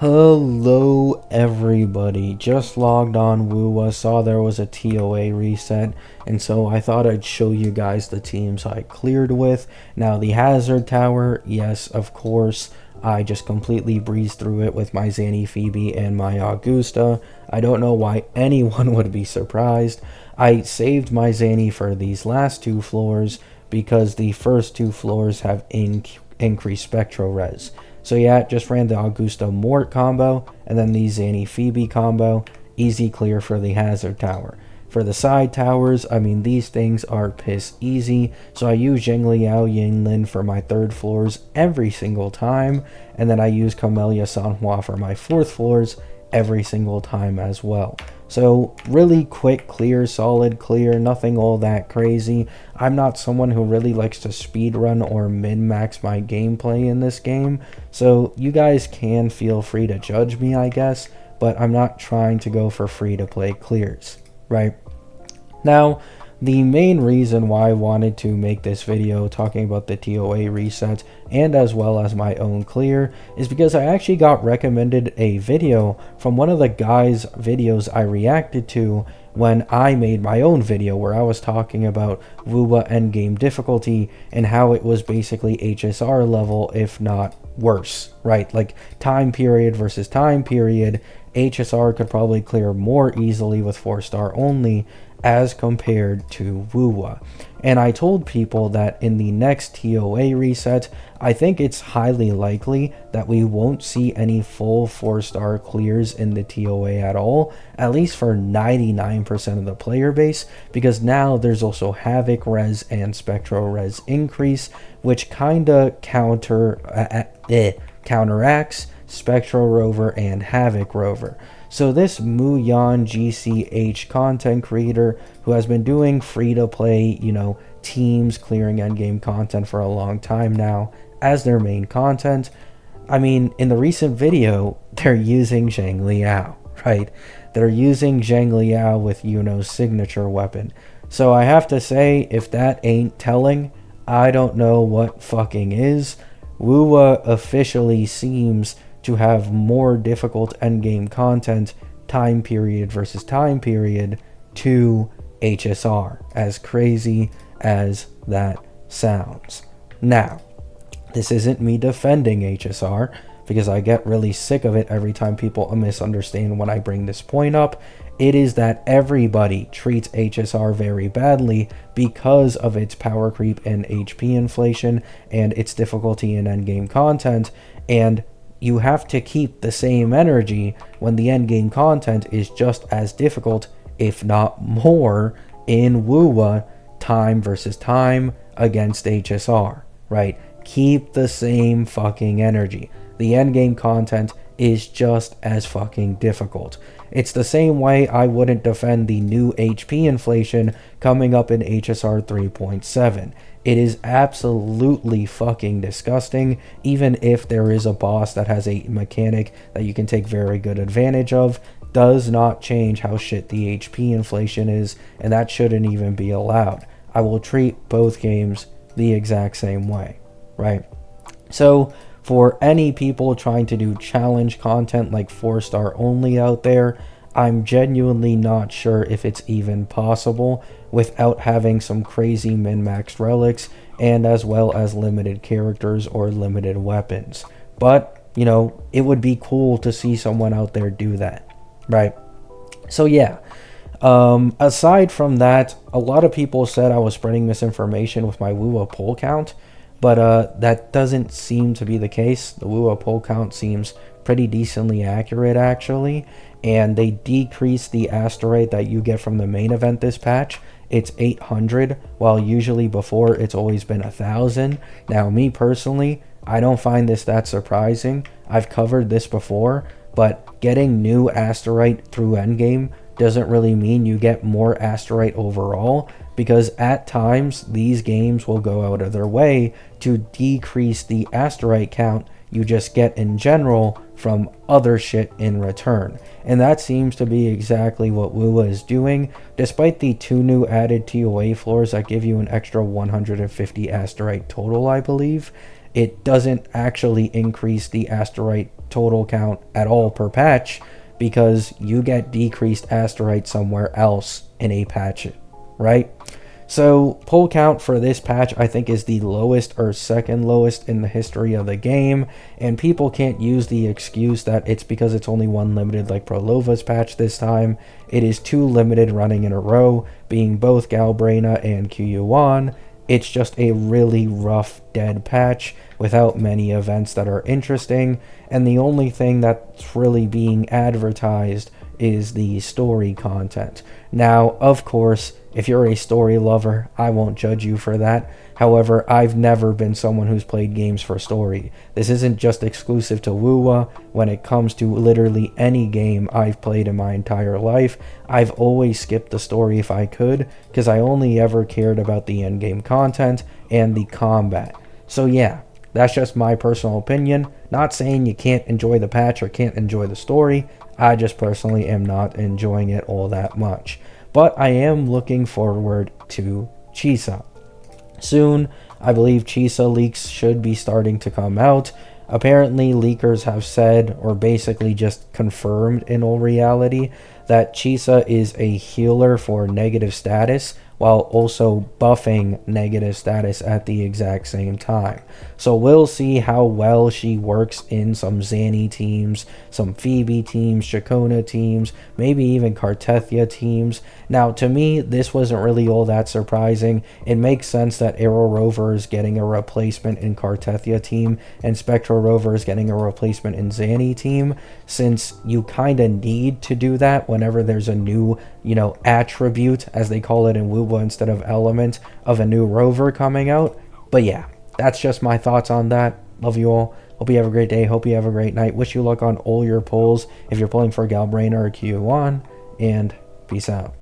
Hello everybody, just logged on Wuwa, saw there was a TOA reset, and so I thought I'd show you guys the teams I cleared with. Now the Hazard Tower, yes of course, I just completely breezed through it with my Zanny Phoebe and my Augusta. I don't know why anyone would be surprised. I saved my Zanny for these last two floors because the first two floors have increased Spectro Res. So yeah, just ran the Augusta Mort combo, and then the Zanny Phoebe combo. Easy clear for the Hazard Tower. For the side towers, I mean, these things are piss easy. So I use Zhengliao Yinlin for my third floors every single time. And then I use Camellia Sanhua for my fourth floors every single time as well. So really quick clear, solid clear, nothing all that crazy. I'm not someone who really likes to speedrun or min-max my gameplay in this game, so you guys can feel free to judge me, I guess, but I'm not trying to go for free-to-play clears, right? Now, the main reason why I wanted to make this video talking about the TOA reset and as well as my own clear is because I actually got recommended a video from one of the guys' videos I reacted to when I made my own video where I was talking about Wuwa endgame difficulty and how it was basically HSR level, if not worse, right? Like time period versus time period, HSR could probably clear more easily with 4-star only as compared to Wuwa. And I told people that in the next TOA reset, I think it's highly likely that we won't see any full 4-star clears in the TOA at all, at least for 99% of the player base, because now there's also Havoc Res and Spectro Res increase, which kinda counteracts Spectro Rover and Havoc Rover. So this Muyan GCH content creator who has been doing free-to-play, teams clearing endgame content for a long time now as their main content. I mean, in the recent video, they're using Zhang Liao, right? They're using Zhang Liao with Yuno's signature weapon. So I have to say, if that ain't telling, I don't know what fucking is. Wuwa officially seems to have more difficult endgame content, time period versus time period, to HSR, as crazy as that sounds. Now, this isn't me defending HSR, because I get really sick of it every time people misunderstand when I bring this point up. It is that everybody treats HSR very badly because of its power creep and HP inflation and its difficulty in endgame content, and you have to keep the same energy when the endgame content is just as difficult, if not more, in Wuwa, time versus time against HSR, right? Keep the same fucking energy. The endgame content is just as fucking difficult. It's the same way I wouldn't defend the new HP inflation coming up in HSR 3.7. It is absolutely fucking disgusting, even if there is a boss that has a mechanic that you can take very good advantage of. Does not change how shit the HP inflation is, and that shouldn't even be allowed. I will treat both games the exact same way, right? So for any people trying to do challenge content like 4-star only out there, I'm genuinely not sure if it's even possible without having some crazy min-maxed relics and as well as limited characters or limited weapons. But, it would be cool to see someone out there do that, right? So yeah, aside from that, a lot of people said I was spreading misinformation with my Wuwa poll count, but that doesn't seem to be the case. The Wuwa poll count seems pretty decently accurate, actually, and they decreased the Asterite that you get from the main event this patch. It's 800, while usually before it's always been 1,000. Now, me personally, I don't find this that surprising. I've covered this before, but getting new Asterite through endgame doesn't really mean you get more Asterite overall, because at times these games will go out of their way to decrease the Asterite count you just get in general from other shit in return. And that seems to be exactly what Wuwa is doing. Despite the 2 new added TOA floors that give you an extra 150 Asterite total, I believe, it doesn't actually increase the Asterite total count at all per patch, because you get decreased Asterite somewhere else in a patch, right? So pull count for this patch I think is the lowest or second lowest in the history of the game, and people can't use the excuse that it's because it's only one limited like Prolova's patch this time. It is two limited running in a row, being both Galbraina and QU1. It's just a really rough dead patch without many events that are interesting, and the only thing that's really being advertised is the story content. Now, of course, if you're a story lover, I won't judge you for that. However, I've never been someone who's played games for story. This isn't just exclusive to Wuwa. When it comes to literally any game I've played in my entire life, I've always skipped the story if I could, because I only ever cared about the endgame content and the combat. So yeah, that's just my personal opinion. Not saying you can't enjoy the patch or can't enjoy the story. I just personally am not enjoying it all that much. But I am looking forward to Chisa. Soon, I believe Chisa leaks should be starting to come out. Apparently, leakers have said, or basically just confirmed in all reality, that Chisa is a healer for negative status, while also buffing negative status at the exact same time. So we'll see how well she works in some Zanny teams, some Phoebe teams, Chacona teams, maybe even Cartethia teams. Now, to me, this wasn't really all that surprising. It makes sense that Arrow Rover is getting a replacement in Cartethia team, and Spectral Rover is getting a replacement in Zanny team, since you kind of need to do that whenever there's a new, attribute, as they call it in Wuwa instead of element, of a new rover coming out. But yeah, that's just my thoughts on that. Love you all. Hope you have a great day. Hope you have a great night. Wish you luck on all your polls if you're pulling for Galbraina or Q1. And peace out.